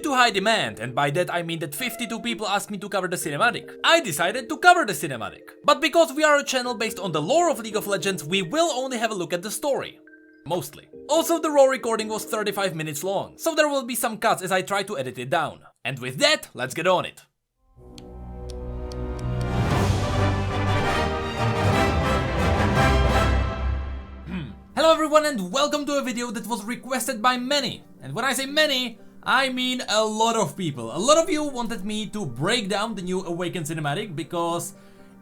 to high demand, and by that I mean that 52 people asked me to cover the cinematic, I decided to cover the cinematic. But because we are a channel based on the lore of League of Legends, we will only have a look at the story. Mostly. Also, the raw recording was 35 minutes long, so there will be some cuts as I try to edit it down. And with that, let's get on it. Hello everyone and welcome to a video that was requested by many. And when I say many, I mean a lot of people. A lot of you wanted me to break down the new Awaken cinematic because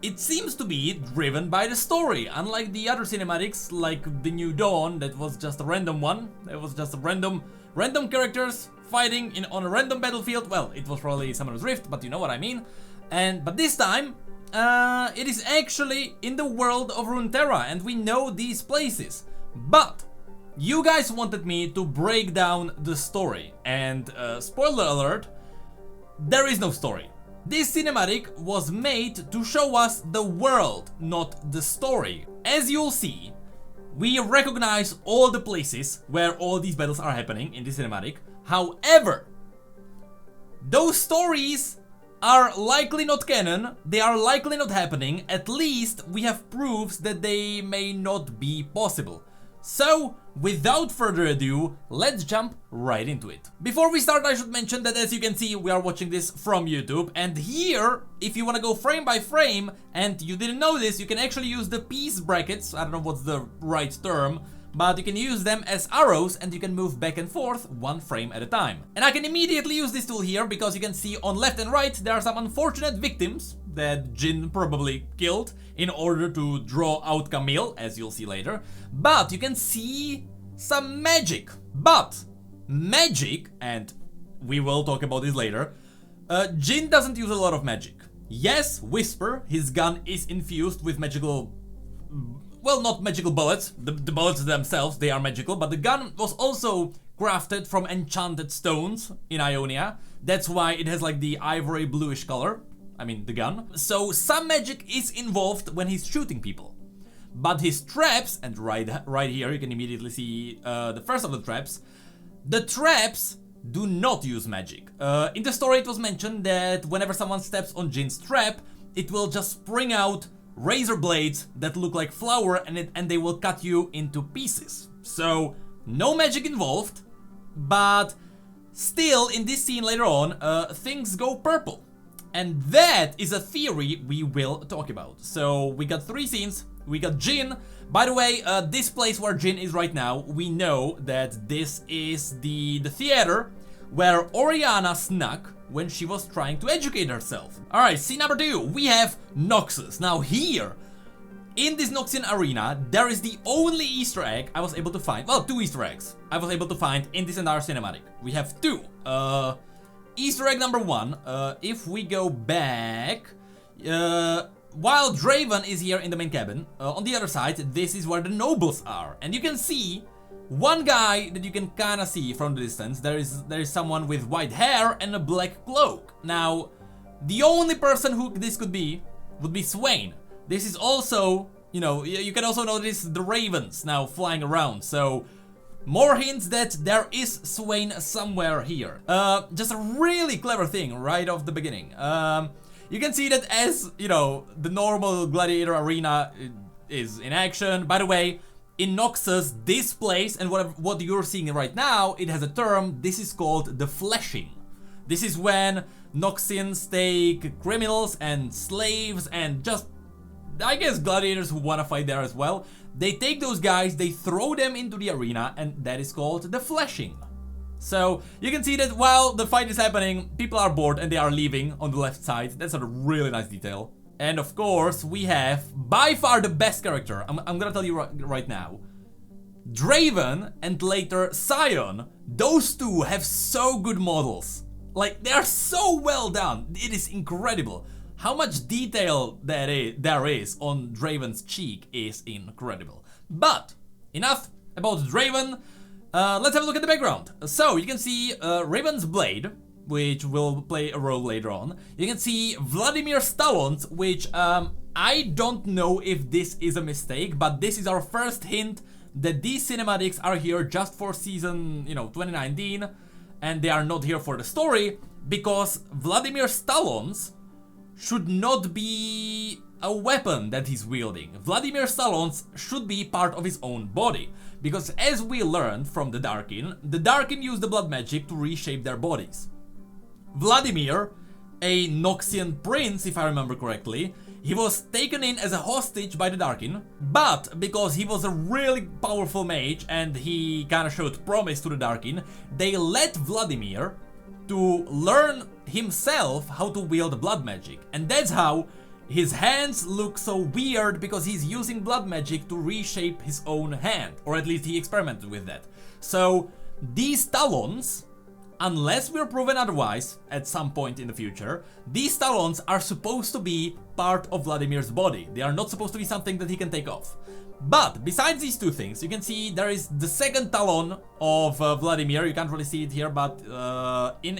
it seems to be driven by the story. Unlike the other cinematics, like the New Dawn, that was just a random one. It was just a random characters fighting on a random battlefield. Well, it was probably Summoner's Rift, but you know what I mean. But this time, it is actually in the world of Runeterra, and we know these places. But you guys wanted me to break down the story, and spoiler alert, there is no story. This cinematic was made to show us the world, not the story. As you'll see, we recognize all the places where all these battles are happening in this cinematic. However, those stories are likely not canon, they are likely not happening, at least we have proofs that they may not be possible. So, without further ado, let's jump right into it. Before we start, I should mention that as you can see, we are watching this from YouTube, and here, if you want to go frame by frame, and you didn't know this, you can actually use the piece brackets, I don't know what's the right term, but you can use them as arrows and you can move back and forth one frame at a time. And I can immediately use this tool here because you can see on left and right there are some unfortunate victims that Jin probably killed in order to draw out Camille, as you'll see later. But you can see some magic. But magic, and we will talk about this later, Jin doesn't use a lot of magic. Yes, Whisper, his gun is infused with magical, well, not magical bullets, the bullets themselves, they are magical, but the gun was also crafted from enchanted stones in Ionia. That's why it has like the ivory bluish color. I mean, the gun. So some magic is involved when he's shooting people. But his traps, and right here you can immediately see the first of the traps. The traps do not use magic. In the story it was mentioned that whenever someone steps on Jin's trap, it will just spring out razor blades that look like flour and they will cut you into pieces. So no magic involved, but still in this scene later on, things go purple. And that is a theory we will talk about. So we got three scenes. We got Jin. By the way, this place where Jin is right now, we know that this is the theater where Oriana snuck when she was trying to educate herself. Alright, scene number 2, we have Noxus. Now here, in this Noxian arena, there is the only Easter egg I was able to find. Well, 2 Easter eggs I was able to find in this entire cinematic. We have 2. Easter egg number 1, if we go back, while Draven is here in the main cabin, on the other side, this is where the nobles are. And you can see one guy that you can kinda see from the distance. There is someone with white hair and a black cloak. Now, the only person who this could be would be Swain. This is also, you know, you can also notice the ravens now flying around, so more hints that there is Swain somewhere here. Just a really clever thing right off the beginning. You can see that as, you know, the normal gladiator arena is in action. By the way, in Noxus, this place and what you're seeing right now, it has a term. This is called the fleshing. This is when Noxians take criminals and slaves and just, I guess, gladiators who want to fight there as well. They take those guys, they throw them into the arena, and that is called the fleshing. So you can see that while the fight is happening, people are bored and they are leaving on the left side. That's a really nice detail. And of course, we have by far the best character. I'm gonna tell you right now. Draven and later Sion, those two have so good models. Like, they are so well done. It is incredible. How much detail there is on Draven's cheek is incredible. But enough about Draven. Let's have a look at the background. So you can see Raven's blade, which will play a role later on. You can see Vladimir's talons, which I don't know if this is a mistake, but this is our first hint that these cinematics are here just for season, 2019. and they are not here for the story, because Vladimir's talons should not be a weapon that he's wielding. Vladimir's talons should be part of his own body, because as we learned from the Darkin used the blood magic to reshape their bodies. Vladimir, a Noxian prince if I remember correctly, he was taken in as a hostage by the Darkin, but because he was a really powerful mage and he kinda showed promise to the Darkin, they let Vladimir to learn himself how to wield blood magic. And that's how his hands look so weird, because he's using blood magic to reshape his own hand, or at least he experimented with that. So these talons, unless we're proven otherwise at some point in the future, these talons are supposed to be part of Vladimir's body. They are not supposed to be something that he can take off. But besides these two things, you can see there is the second talon of Vladimir. You can't really see it here, but in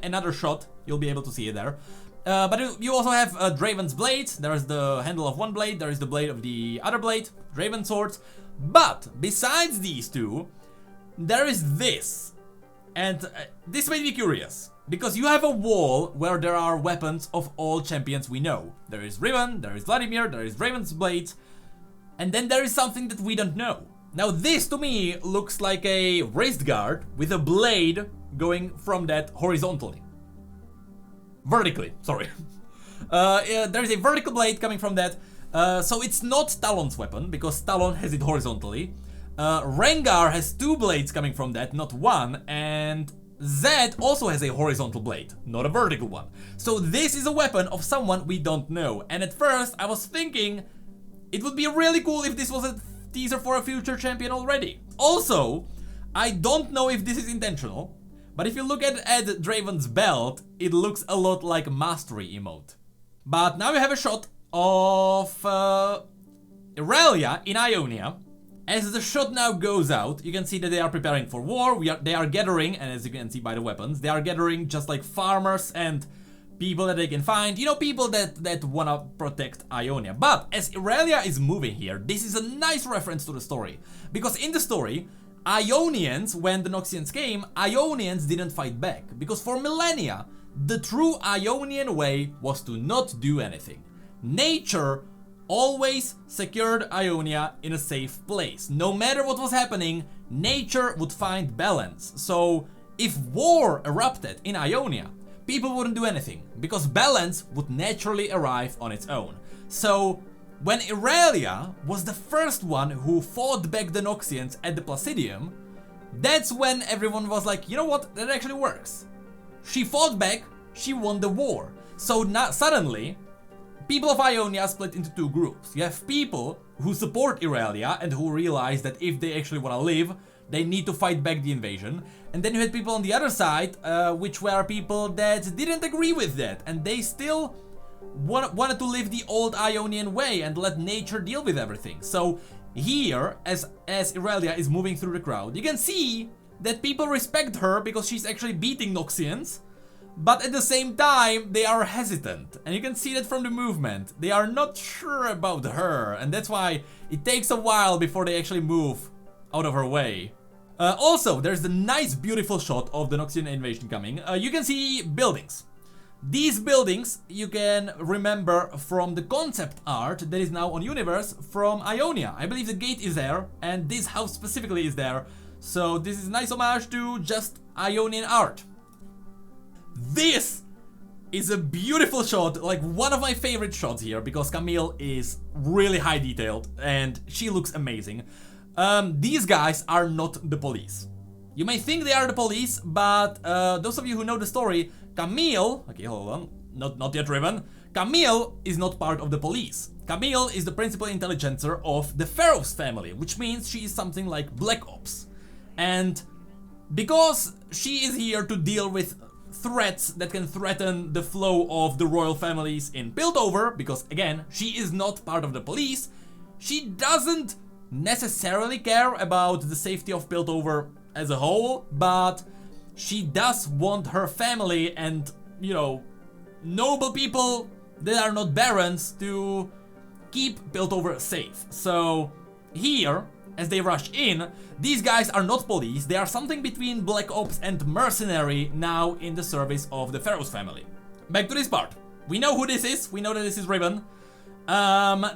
another shot you'll be able to see it there. But you also have Draven's blade. There's the handle of one blade, there is the blade of the other blade, Draven swords. But besides these two, there is this. And this made me curious, because you have a wall where there are weapons of all champions we know. There is Riven, there is Vladimir, there is Draven's blade, and then there is something that we don't know. Now this to me looks like a wrist guard with a blade going from that horizontally. Vertically, sorry. There is a vertical blade coming from that, so it's not Talon's weapon, because Talon has it horizontally. Rengar has two blades coming from that, not one, and Zed also has a horizontal blade, not a vertical one. So this is a weapon of someone we don't know, and at first I was thinking it would be really cool if this was a teaser for a future champion already. Also, I don't know if this is intentional, but if you look at Draven's belt, it looks a lot like Mastery emote. But now we have a shot of Irelia in Ionia. As the shot now goes out, you can see that they are preparing for war. They are gathering, and as you can see by the weapons, they are gathering just like farmers and people that they can find. You know, people that wanna protect Ionia. But as Irelia is moving here, this is a nice reference to the story. Because in the story, Ionians, when the Noxians came, Ionians didn't fight back. Because for millennia, the true Ionian way was to not do anything. Nature always secured Ionia in a safe place. No matter what was happening, nature would find balance. So if war erupted in Ionia, people wouldn't do anything, because balance would naturally arrive on its own. So when Irelia was the first one who fought back the Noxians at the Placidium, that's when everyone was like, you know what, that actually works. She fought back, she won the war. So now suddenly, people of Ionia split into two groups. You have people who support Irelia and who realize that if they actually want to live, they need to fight back the invasion. And then you had people on the other side, which were people that didn't agree with that, and they still wanted to live the old Ionian way and let nature deal with everything. So here, as Irelia is moving through the crowd, you can see that people respect her because she's actually beating Noxians, but at the same time they are hesitant, and you can see that from the movement. They are not sure about her, and that's why it takes a while before they actually move out of her way. Also, there's the nice beautiful shot of the Noxian invasion coming. You can see buildings. These buildings you can remember from the concept art that is now on Universe from Ionia. I believe the gate is there, and this house specifically is there. So this is a nice homage to just Ionian art. This is a beautiful shot, like one of my favorite shots here, because Camille is really high detailed and she looks amazing. These guys are not the police. You may think they are the police, but those of you who know the story, Camille, okay, hold on, not yet Riven. Camille is not part of the police. Camille is the principal intelligencer of the Pharaoh's family, which means she is something like Black Ops. And because she is here to deal with threats that can threaten the flow of the royal families in Piltover, because again, she is not part of the police, she doesn't necessarily care about the safety of Piltover as a whole, but she does want her family and, you know, noble people that are not barons to keep Piltover safe. So here, as they rush in, these guys are not police, they are something between Black Ops and mercenary now in the service of the Pharaoh's family. Back to this part. We know who this is, we know that this is Riven. Another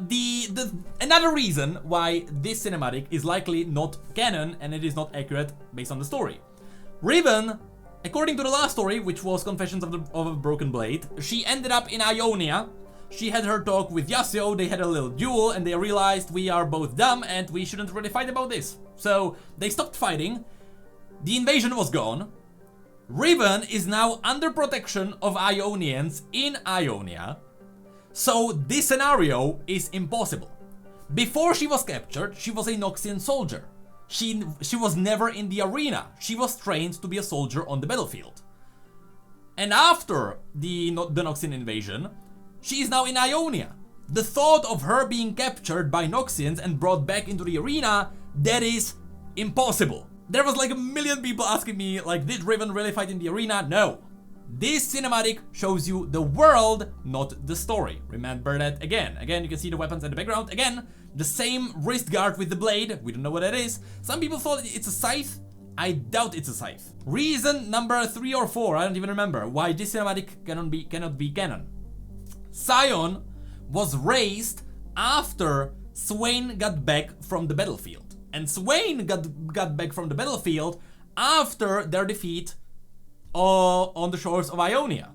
reason why this cinematic is likely not canon and it is not accurate based on the story. Riven, according to the last story, which was Confessions of a Broken Blade, she ended up in Ionia. She had her talk with Yasuo, they had a little duel, and they realized we are both dumb and we shouldn't really fight about this. So they stopped fighting, the invasion was gone, Riven is now under protection of Ionians in Ionia, so this scenario is impossible. Before she was captured, she was a Noxian soldier. She was never in the arena, she was trained to be a soldier on the battlefield. And after the Noxian invasion, she is now in Ionia. The thought of her being captured by Noxians and brought back into the arena, that is impossible. There was like a million people asking me, like, did Riven really fight in the arena? No. This cinematic shows you the world, not the story. Remember that again. Again, you can see the weapons in the background. Again, the same wrist guard with the blade. We don't know what that is. Some people thought it's a scythe. I doubt it's a scythe. Reason number 3 or 4, I don't even remember, why this cinematic cannot be canon. Sion was raised after Swain got back from the battlefield. And Swain got back from the battlefield after their defeat on the shores of Ionia.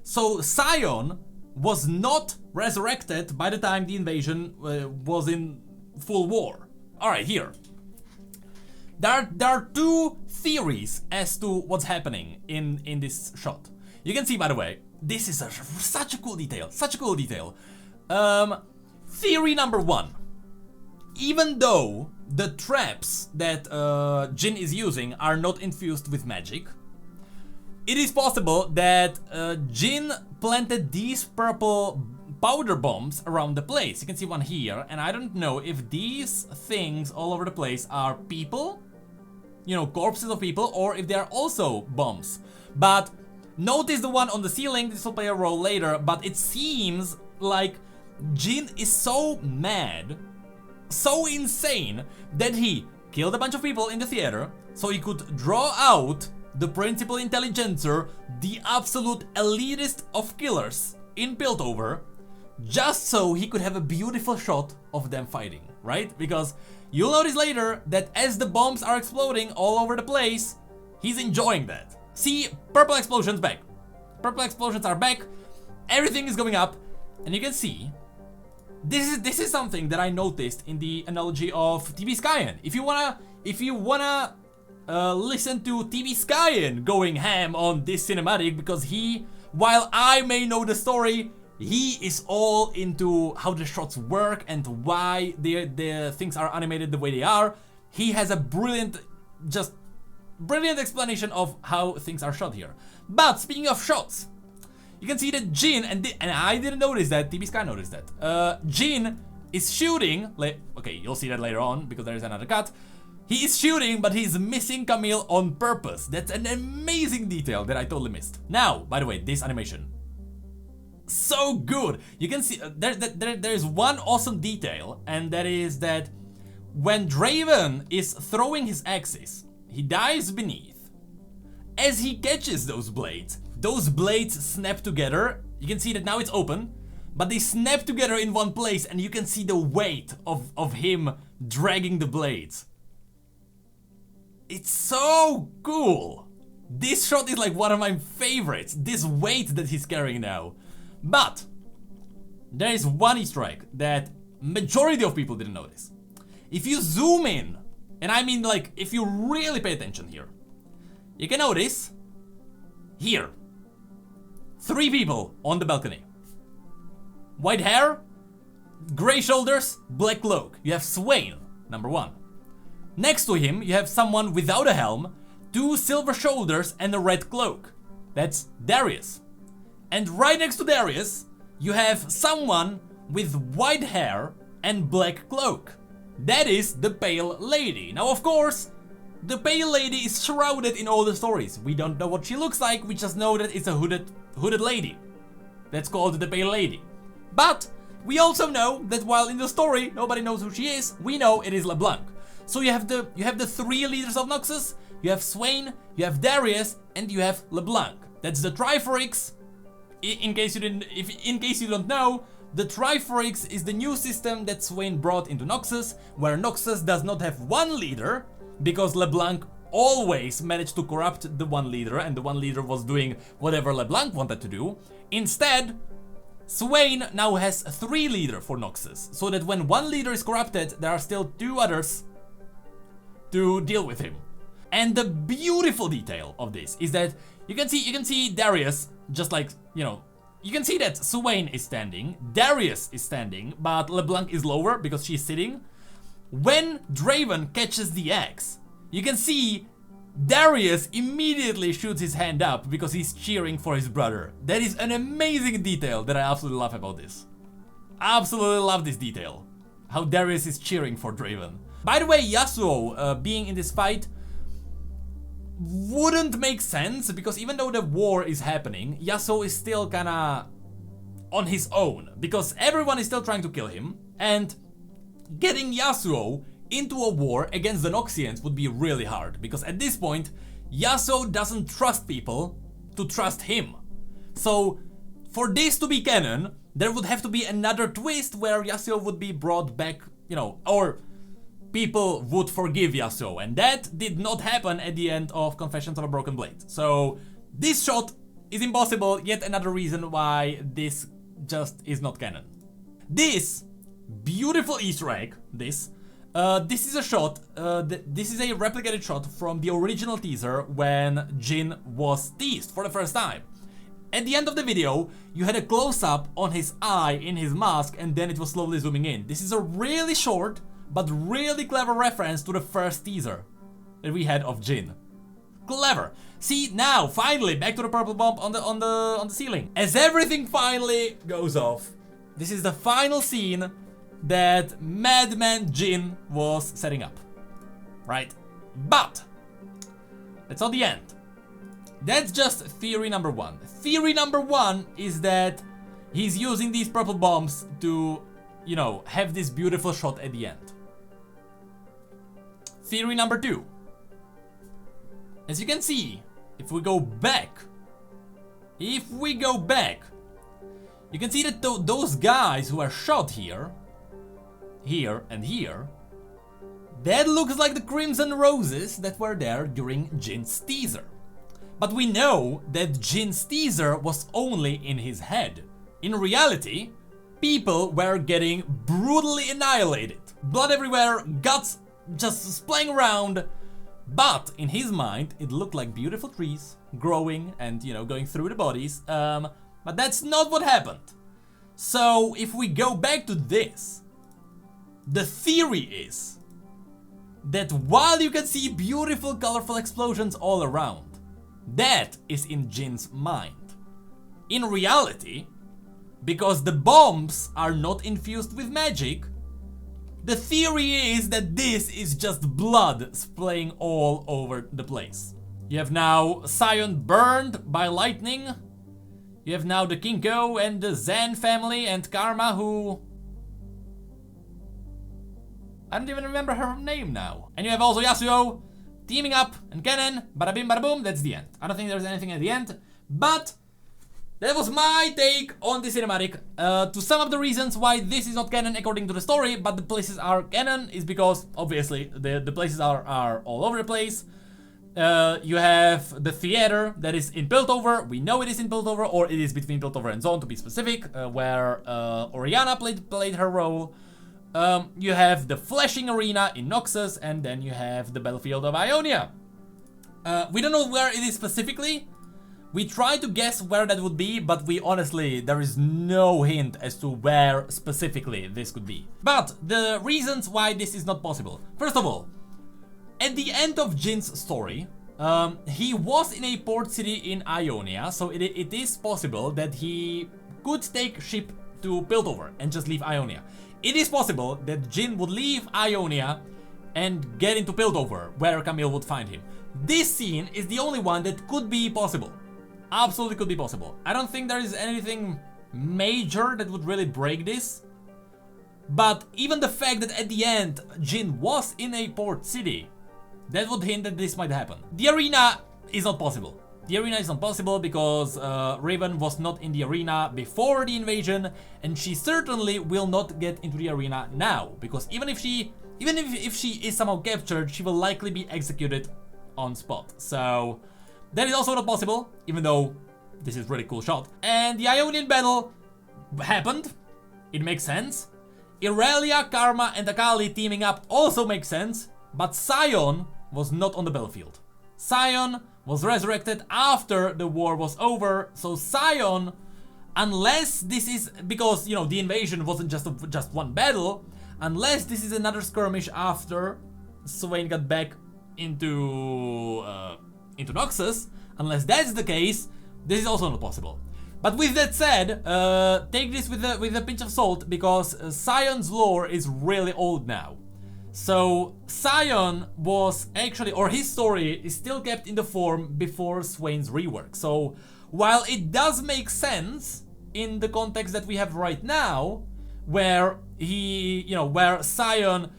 So Sion was not resurrected by the time the invasion was in full war. Alright, here. There are 2 theories as to what's happening in this shot. You can see, by the way, this is such a cool detail, such a cool detail. Theory number 1. Even though the traps that Jin is using are not infused with magic, it is possible that Jin planted these purple powder bombs around the place. You can see one here, and I don't know if these things all over the place are people, you know, corpses of people, or if they are also bombs. But notice the one on the ceiling, this will play a role later, but it seems like Jin is so mad, so insane, that he killed a bunch of people in the theater so he could draw out the principal intelligencer, the absolute elitist of killers in Piltover, just so he could have a beautiful shot of them fighting, right? Because you'll notice later that as the bombs are exploding all over the place, he's enjoying that. See, purple explosions back. Purple explosions are back, everything is going up, and you can see this is something that I noticed in the analogy of TV Skyen. If you wanna listen to TV Skyen going ham on this cinematic, because he, while I may know the story, he is all into how the shots work and why the things are animated the way they are. He has a brilliant explanation of how things are shot here. But speaking of shots, you can see that Jin, and I didn't notice that, TV Sky noticed that. Jin is shooting, okay, you'll see that later on because there is another cut. He is shooting, but he's missing Camille on purpose. That's an amazing detail that I totally missed. Now, by the way, this animation, so good. You can see there's one awesome detail, and that is that when Draven is throwing his axes, he dives beneath. As he catches those blades snap together. You can see that now it's open, but they snap together in one place, and you can see the weight of him dragging the blades. It's so cool. This shot is like one of my favorites, this weight that he's carrying now. But there is one Easter egg that majority of people didn't notice. If you zoom in, and I mean like if you really pay attention here, you can notice here 3 people on the balcony. White hair, gray shoulders, black cloak. You have Swain, number 1. Next to him, you have someone without a helm, 2 silver shoulders and a red cloak. That's Darius. And right next to Darius, you have someone with white hair and black cloak. That is the Pale Lady. Now, of course, the Pale Lady is shrouded in all the stories. We don't know what she looks like, we just know that it's a hooded lady. That's called the Pale Lady. But we also know that while in the story nobody knows who she is, we know it is LeBlanc. So you have the 3 leaders of Noxus. You have Swain, you have Darius, and you have LeBlanc. That's the Triforix. In case you don't know, the Triforix is the new system that Swain brought into Noxus, where Noxus does not have one leader, because LeBlanc always managed to corrupt the one leader, and the one leader was doing whatever LeBlanc wanted to do. Instead, Swain now has 3 leaders for Noxus, so that when one leader is corrupted, there are still 2 others to deal with him. And the beautiful detail of this is that you can see Darius, just like, you know, you can see that Swain is standing, Darius is standing, but LeBlanc is lower because she's sitting. When Draven catches the axe, you can see Darius immediately shoots his hand up because he's cheering for his brother. That is an amazing detail that I absolutely love about this. I absolutely love this detail. How Darius is cheering for Draven. By the way, Yasuo being in this fight wouldn't make sense, because even though the war is happening, Yasuo is still kinda on his own, because everyone is still trying to kill him, and getting Yasuo into a war against the Noxians would be really hard, because at this point, Yasuo doesn't trust people to trust him. So, for this to be canon, there would have to be another twist where Yasuo would be brought back, you know, or people would forgive Yasuo, and that did not happen at the end of Confessions of a Broken Blade. So, this shot is impossible, yet another reason why this just is not canon. This beautiful Easter egg, this is a shot, this is a replicated shot from the original teaser when Jhin was teased for the first time. At the end of the video, you had a close-up on his eye in his mask, and then it was slowly zooming in. This is a really short, but really clever reference to the first teaser that we had of Jhin. Clever. See, now, finally, back to the purple bomb on the ceiling. As everything finally goes off, this is the final scene that Madman Jhin was setting up, right? But that's not the end. That's just theory number 1. Theory number 1 is that he's using these purple bombs to, you know, have this beautiful shot at the end. Theory number 2. As you can see, if we go back, you can see that those guys who are shot here, and here, that looks like the Crimson Roses that were there during Jin's teaser. But we know that Jin's teaser was only in his head. In reality, people were getting brutally annihilated. Blood everywhere, guts just splaying around. But in his mind, it looked like beautiful trees growing and, you know, going through the bodies. But that's not what happened. So if we go back to this, the theory is that while you can see beautiful colorful explosions all around, that is in Jin's mind. In reality, because the bombs are not infused with magic, the theory is that this is just blood splaying all over the place. You have now Sion burned by lightning. You have now the Kinko and the Zen family and Karma, who I don't even remember her name now. And you have also Yasuo teaming up and Kennen, bada bim bada boom, that's the end. I don't think there's anything at the end, but that was my take on the cinematic. To sum up the reasons why this is not canon according to the story, but the places are canon, is because obviously the places are all over the place. You have the theater that is in Piltover. We know it is in Piltover, or it is between Piltover and Zone to be specific, where Oriana played her role. You have the flashing arena in Noxus, and then you have the battlefield of Ionia. We don't know where it is specifically. We try to guess where that would be, but there is no hint as to where specifically this could be. But the reasons why this is not possible. First of all, at the end of Jin's story, he was in a port city in Ionia, so it is possible that he could take ship to Piltover and just leave Ionia. It is possible that Jhin would leave Ionia and get into Piltover, where Camille would find him. This scene is the only one that could be possible. Absolutely could be possible. I don't think there is anything major that would really break this. But even the fact that at the end Jin was in a port city, that would hint that this might happen. The arena is not possible. The arena is not possible because Raven was not in the arena before the invasion, and she certainly will not get into the arena now, because even if she is somehow captured, she will likely be executed on spot. So that is also not possible, even though this is a really cool shot. And the Ionian battle happened. It makes sense. Irelia, Karma, and Akali teaming up also makes sense, but Sion was not on the battlefield. Sion was resurrected after the war was over, so Sion, unless this is because, you know, the invasion wasn't just one battle, unless this is another skirmish after Swain got back into Noxus, unless that's the case, this is also not possible. But with that said, take this with a pinch of salt, because Sion's lore is really old now. So Sion was actually, or his story is still kept in the form before Swain's rework. So while it does make sense in the context that we have right now, where where Sion,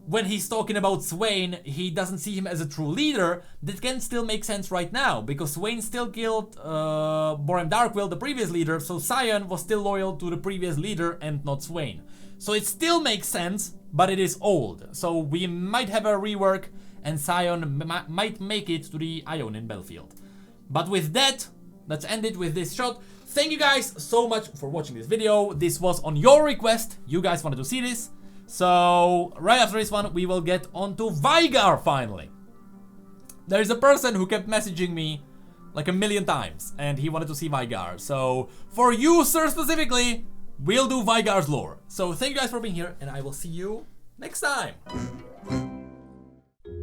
when he's talking about Swain, he doesn't see him as a true leader, that can still make sense right now, because Swain still killed Borem Darkwill, the previous leader, so Sion was still loyal to the previous leader and not Swain. So it still makes sense, but it is old. So we might have a rework, and Sion might make it to the Ionian battlefield. But with that, let's end it with this shot. Thank you guys so much for watching this video. This was on your request. You guys wanted to see this. So right after this one, we will get onto Veigar finally. There is a person who kept messaging me like a million times, and he wanted to see Veigar. So for you, sir, specifically, we'll do Veigar's lore. So thank you guys for being here, and I will see you next time.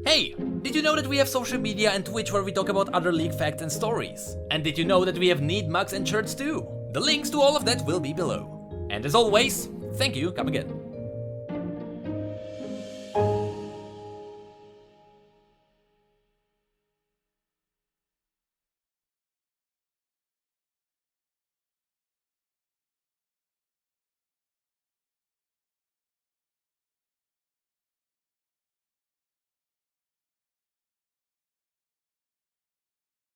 Hey, did you know that we have social media and Twitch where we talk about other League facts and stories? And did you know that we have need mugs and shirts too? The links to all of that will be below. And as always, thank you, come again.